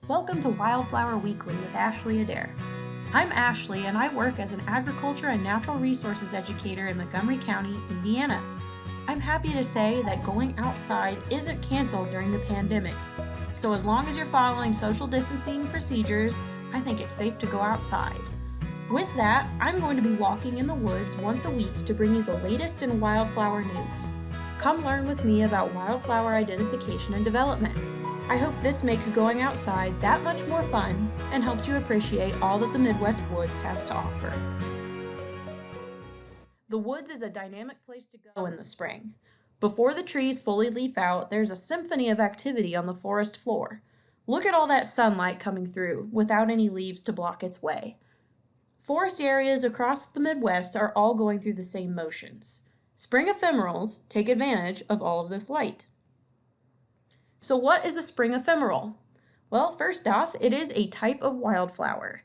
Welcome to Wildflower Weekly with Ashley Adair. I'm Ashley and I work as an agriculture and natural resources educator in Montgomery County, Indiana. I'm happy to say that going outside isn't canceled during the pandemic. So as long as you're following social distancing procedures, I think it's safe to go outside. With that, I'm going to be walking in the woods once a week to bring you the latest in wildflower news. Come learn with me about wildflower identification and development. I hope this makes going outside that much more fun and helps you appreciate all that the Midwest woods has to offer. The woods is a dynamic place to go in the spring. Before the trees fully leaf out, there's a symphony of activity on the forest floor. Look at all that sunlight coming through without any leaves to block its way. Forest areas across the Midwest are all going through the same motions. Spring ephemerals take advantage of all of this light. So what is a spring ephemeral? Well, first off, it is a type of wildflower.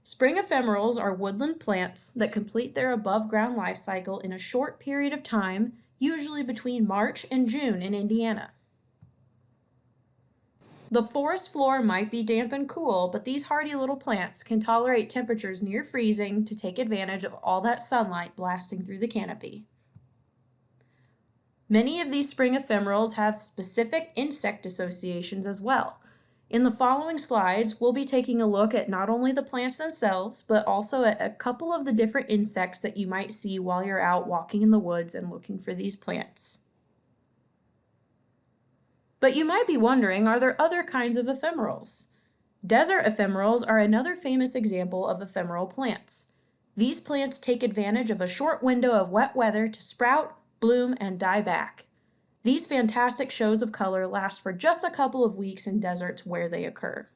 Spring ephemerals are woodland plants that complete their above-ground life cycle in a short period of time, usually between March and June in Indiana. The forest floor might be damp and cool, but these hardy little plants can tolerate temperatures near freezing to take advantage of all that sunlight blasting through the canopy. Many of these spring ephemerals have specific insect associations as well. In the following slides, we'll be taking a look at not only the plants themselves, but also at a couple of the different insects that you might see while you're out walking in the woods and looking for these plants. But you might be wondering, are there other kinds of ephemerals? Desert ephemerals are another famous example of ephemeral plants. These plants take advantage of a short window of wet weather to sprout, bloom, and die back. These fantastic shows of color last for just a couple of weeks in deserts where they occur.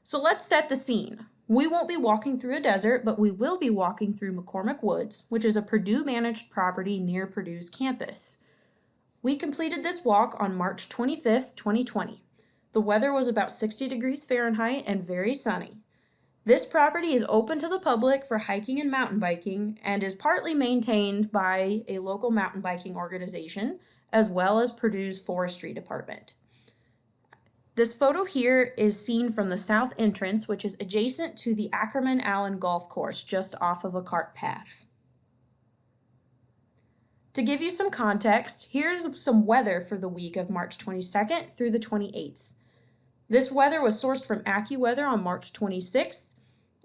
So let's set the scene. We won't be walking through a desert, but we will be walking through McCormick Woods, which is a Purdue-managed property near Purdue's campus. We completed this walk on March 25th, 2020. The weather was about 60 degrees Fahrenheit and very sunny. This property is open to the public for hiking and mountain biking and is partly maintained by a local mountain biking organization as well as Purdue's forestry department. This photo here is seen from the south entrance, which is adjacent to the Ackerman Allen Golf Course just off of a cart path. To give you some context, here's some weather for the week of March 22nd through the 28th. This weather was sourced from AccuWeather on March 26th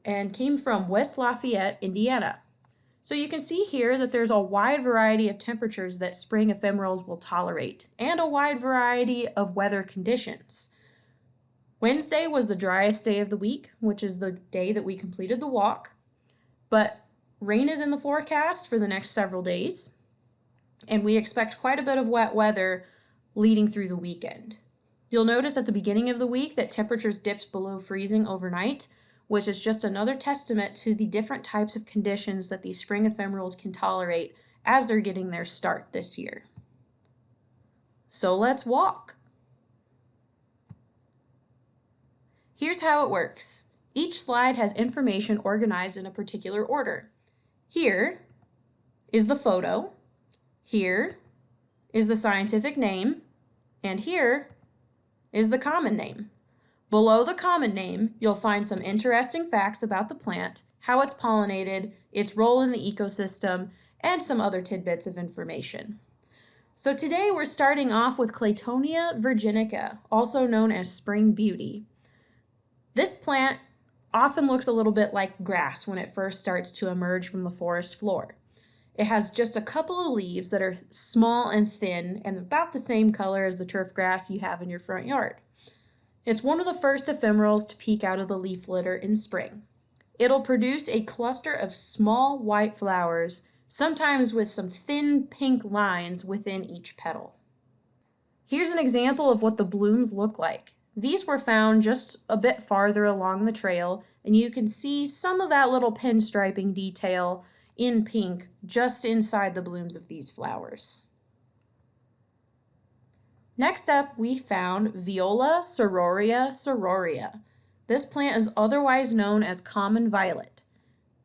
and came from West Lafayette, Indiana. So you can see here that there's a wide variety of temperatures that spring ephemerals will tolerate and a wide variety of weather conditions. Wednesday was the driest day of the week, which is the day that we completed the walk, but rain is in the forecast for the next several days, and we expect quite a bit of wet weather leading through the weekend. You'll notice at the beginning of the week that temperatures dipped below freezing overnight, which is just another testament to the different types of conditions that these spring ephemerals can tolerate as they're getting their start this year. So let's walk. Here's how it works. Each slide has information organized in a particular order. Here is the photo, here is the scientific name, and here is the common name. Below the common name, you'll find some interesting facts about the plant, how it's pollinated, its role in the ecosystem, and some other tidbits of information. So today we're starting off with Claytonia virginica, also known as spring beauty. This plant often looks a little bit like grass when it first starts to emerge from the forest floor. It has just a couple of leaves that are small and thin and about the same color as the turf grass you have in your front yard. It's one of the first ephemerals to peek out of the leaf litter in spring. It'll produce a cluster of small white flowers, sometimes with some thin pink lines within each petal. Here's an example of what the blooms look like. These were found just a bit farther along the trail, and you can see some of that little pinstriping detail in pink just inside the blooms of these flowers. Next up, we found Viola sororia sororia. This plant is otherwise known as common violet.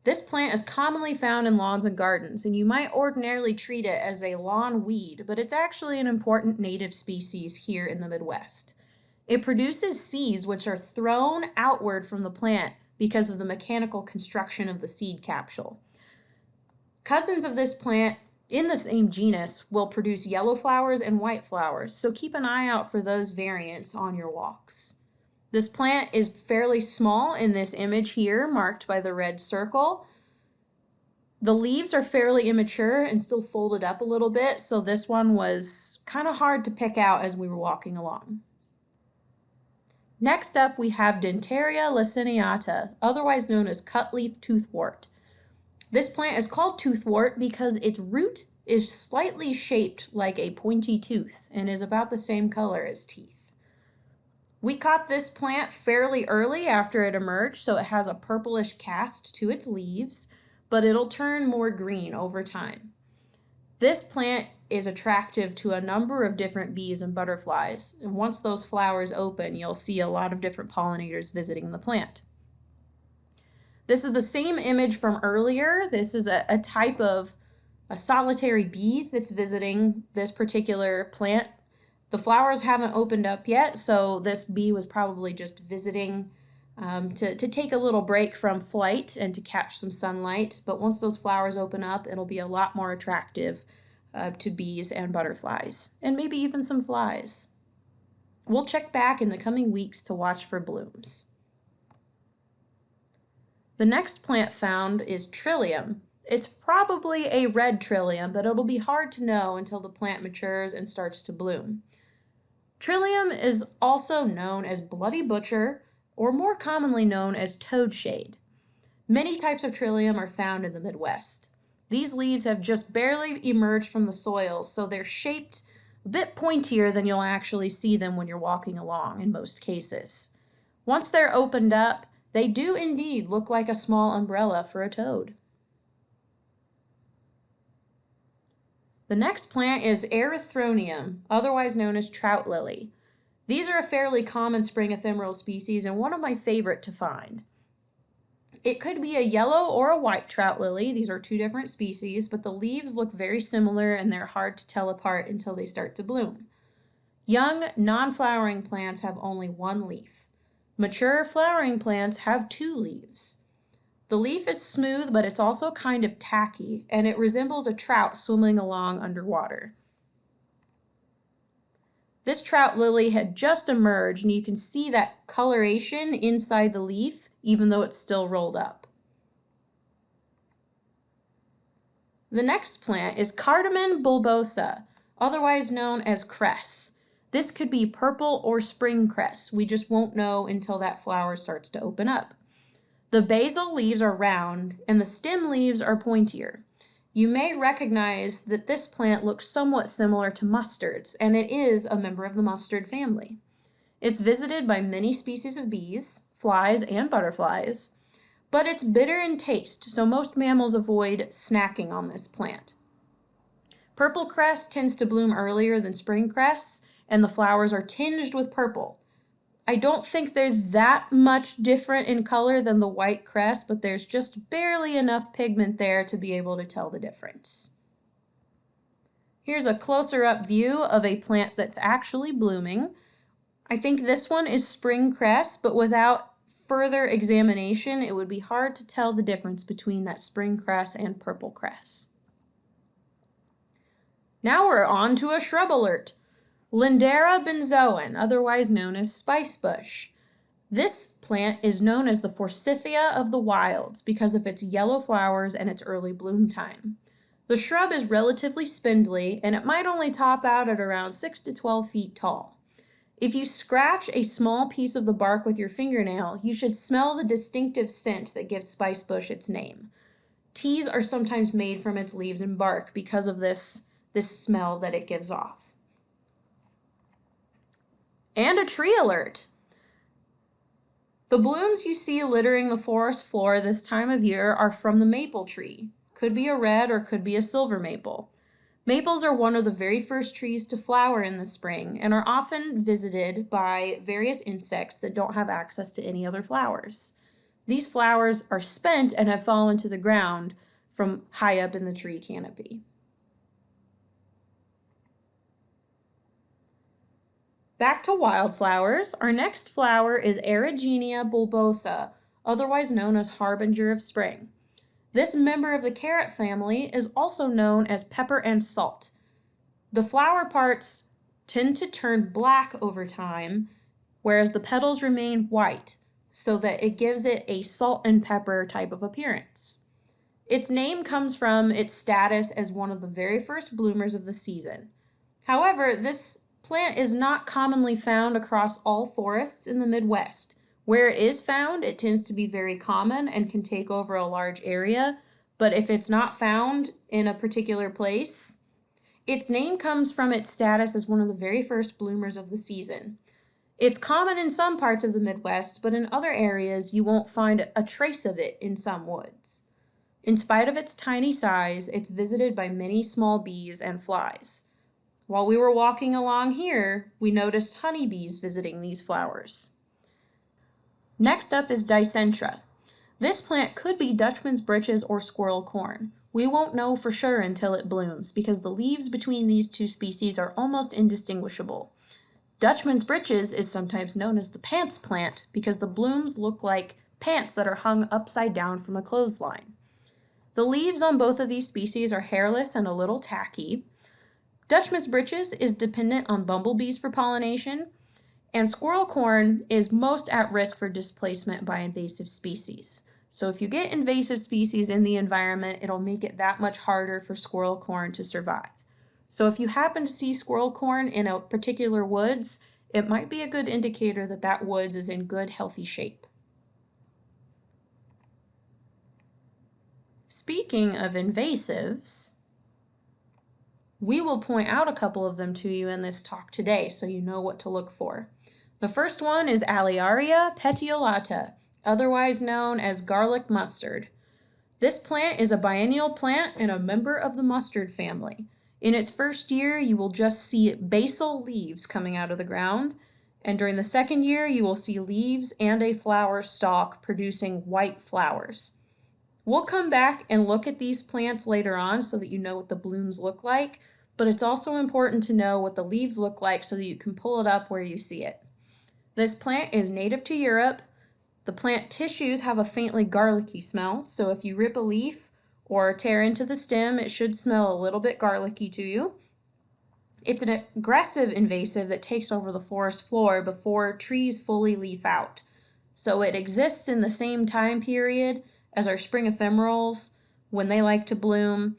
This plant is commonly found in lawns and gardens, and you might ordinarily treat it as a lawn weed, but it's actually an important native species here in the Midwest. It produces seeds which are thrown outward from the plant because of the mechanical construction of the seed capsule. Cousins of this plant in the same genus will produce yellow flowers and white flowers, so keep an eye out for those variants on your walks. This plant is fairly small in this image here, marked by the red circle. The leaves are fairly immature and still folded up a little bit, so this one was kind of hard to pick out as we were walking along. Next up, we have Dentaria laciniata, otherwise known as cutleaf toothwort. This plant is called toothwort because its root is slightly shaped like a pointy tooth and is about the same color as teeth. We caught this plant fairly early after it emerged, so it has a purplish cast to its leaves, but it'll turn more green over time. This plant is attractive to a number of different bees and butterflies, and once those flowers open, you'll see a lot of different pollinators visiting the plant. This is the same image from earlier. This is a type of a solitary bee that's visiting this particular plant. The flowers haven't opened up yet, so this bee was probably just visiting to take a little break from flight and to catch some sunlight. But once those flowers open up, it'll be a lot more attractive to bees and butterflies, and maybe even some flies. We'll check back in the coming weeks to watch for blooms. The next plant found is Trillium. It's probably a red trillium, but it'll be hard to know until the plant matures and starts to bloom. Trillium is also known as bloody butcher, or more commonly known as toadshade. Many types of Trillium are found in the Midwest. These leaves have just barely emerged from the soil, so they're shaped a bit pointier than you'll actually see them when you're walking along in most cases. Once they're opened up, they do indeed look like a small umbrella for a toad. The next plant is Erythronium, otherwise known as trout lily. These are a fairly common spring ephemeral species and one of my favorite to find. It could be a yellow or a white trout lily. These are two different species, but the leaves look very similar and they're hard to tell apart until they start to bloom. Young, non-flowering plants have only one leaf. Mature flowering plants have two leaves. The leaf is smooth, but it's also kind of tacky, and it resembles a trout swimming along underwater. This trout lily had just emerged, and you can see that coloration inside the leaf, even though it's still rolled up. The next plant is Cardamom bulbosa, otherwise known as cress. This could be purple or spring cress. We just won't know until that flower starts to open up. The basal leaves are round, and the stem leaves are pointier. You may recognize that this plant looks somewhat similar to mustards, and it is a member of the mustard family. It's visited by many species of bees, flies, and butterflies, but it's bitter in taste, so most mammals avoid snacking on this plant. Purple cress tends to bloom earlier than spring cress, and the flowers are tinged with purple. I don't think they're that much different in color than the white cress, but there's just barely enough pigment there to be able to tell the difference. Here's a closer up view of a plant that's actually blooming. I think this one is spring cress, but without further examination, it would be hard to tell the difference between that spring cress and purple cress. Now we're on to a shrub alert. Lindera benzoin, otherwise known as spicebush. This plant is known as the forsythia of the wilds because of its yellow flowers and its early bloom time. The shrub is relatively spindly, and it might only top out at around 6 to 12 feet tall. If you scratch a small piece of the bark with your fingernail, you should smell the distinctive scent that gives spicebush its name. Teas are sometimes made from its leaves and bark because of this smell that it gives off. And a tree alert. The blooms you see littering the forest floor this time of year are from the maple tree. Could be a red or could be a silver maple. Maples are one of the very first trees to flower in the spring and are often visited by various insects that don't have access to any other flowers. These flowers are spent and have fallen to the ground from high up in the tree canopy. Back to wildflowers, our next flower is Erigenia bulbosa, otherwise known as harbinger of spring. This member of the carrot family is also known as pepper and salt. The flower parts tend to turn black over time, whereas the petals remain white, so that it gives it a salt and pepper type of appearance. Its name comes from its status as one of the very first bloomers of the season. However, this plant is not commonly found across all forests in the Midwest. Where it is found, it tends to be very common and can take over a large area, but if it's not found in a particular place, its name comes from its status as one of the very first bloomers of the season. It's common in some parts of the Midwest, but in other areas you won't find a trace of it in some woods. In spite of its tiny size, it's visited by many small bees and flies. While we were walking along here, we noticed honeybees visiting these flowers. Next up is Dicentra. This plant could be Dutchman's breeches or squirrel corn. We won't know for sure until it blooms because the leaves between these two species are almost indistinguishable. Dutchman's breeches is sometimes known as the pants plant because the blooms look like pants that are hung upside down from a clothesline. The leaves on both of these species are hairless and a little tacky. Dutchman's breeches is dependent on bumblebees for pollination, and squirrel corn is most at risk for displacement by invasive species. So if you get invasive species in the environment, it'll make it that much harder for squirrel corn to survive. So if you happen to see squirrel corn in a particular woods, it might be a good indicator that that woods is in good, healthy shape. Speaking of invasives, we will point out a couple of them to you in this talk today so you know what to look for. The first one is Alliaria petiolata, otherwise known as garlic mustard. This plant is a biennial plant and a member of the mustard family. In its first year, you will just see basal leaves coming out of the ground, and during the second year, you will see leaves and a flower stalk producing white flowers. We'll come back and look at these plants later on so that you know what the blooms look like, but it's also important to know what the leaves look like so that you can pull it up where you see it. This plant is native to Europe. The plant tissues have a faintly garlicky smell, so if you rip a leaf or tear into the stem, it should smell a little bit garlicky to you. It's an aggressive invasive that takes over the forest floor before trees fully leaf out. So it exists in the same time period as our spring ephemerals when they like to bloom.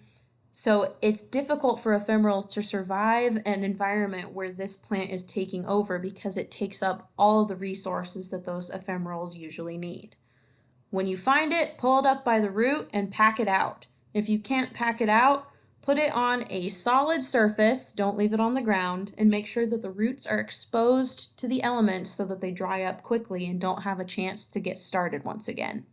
So it's difficult for ephemerals to survive an environment where this plant is taking over because it takes up all of the resources that those ephemerals usually need. When you find it, pull it up by the root and pack it out. If you can't pack it out, put it on a solid surface, don't leave it on the ground, and make sure that the roots are exposed to the elements so that they dry up quickly and don't have a chance to get started once again.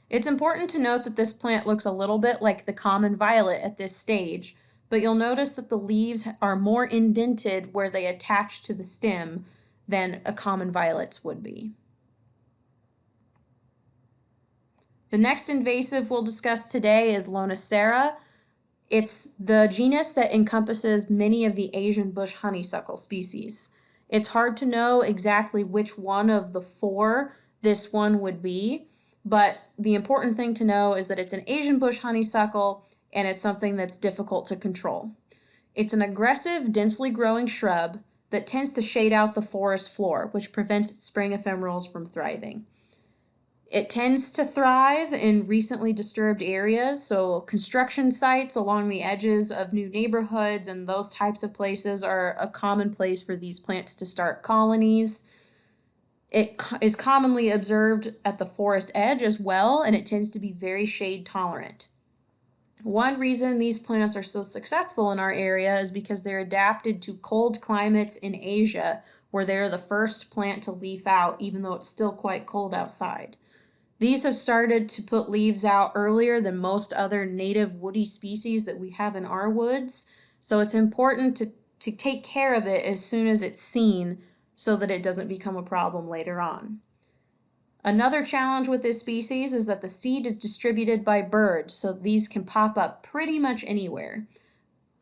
It's important to note that this plant looks a little bit like the common violet at this stage, but you'll notice that the leaves are more indented where they attach to the stem than a common violet's would be. The next invasive we'll discuss today is Lonicera. It's the genus that encompasses many of the Asian bush honeysuckle species. It's hard to know exactly which one of the four this one would be, but the important thing to know is that it's an Asian bush honeysuckle and it's something that's difficult to control. It's an aggressive, densely growing shrub that tends to shade out the forest floor, which prevents spring ephemerals from thriving. It tends to thrive in recently disturbed areas, so construction sites along the edges of new neighborhoods and those types of places are a common place for these plants to start colonies. It is commonly observed at the forest edge as well, and it tends to be very shade tolerant. One reason these plants are so successful in our area is because they're adapted to cold climates in Asia, where they're the first plant to leaf out, even though it's still quite cold outside. These have started to put leaves out earlier than most other native woody species that we have in our woods, so it's important to take care of it as soon as it's seen so that it doesn't become a problem later on. Another challenge with this species is that the seed is distributed by birds, so these can pop up pretty much anywhere.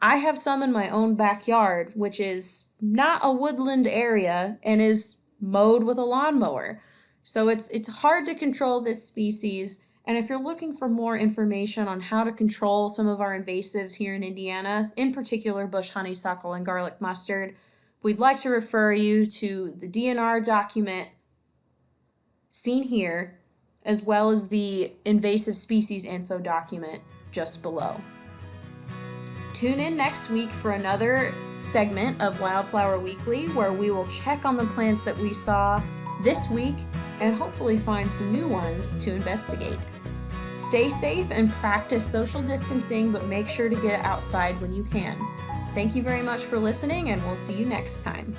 I have some in my own backyard, which is not a woodland area and is mowed with a lawnmower. So it's hard to control this species. And if you're looking for more information on how to control some of our invasives here in Indiana, in particular bush honeysuckle and garlic mustard, we'd like to refer you to the DNR document seen here, as well as the invasive species info document just below. Tune in next week for another segment of Wildflower Weekly, where we will check on the plants that we saw this week and hopefully find some new ones to investigate. Stay safe and practice social distancing, but make sure to get outside when you can. Thank you very much for listening, and we'll see you next time.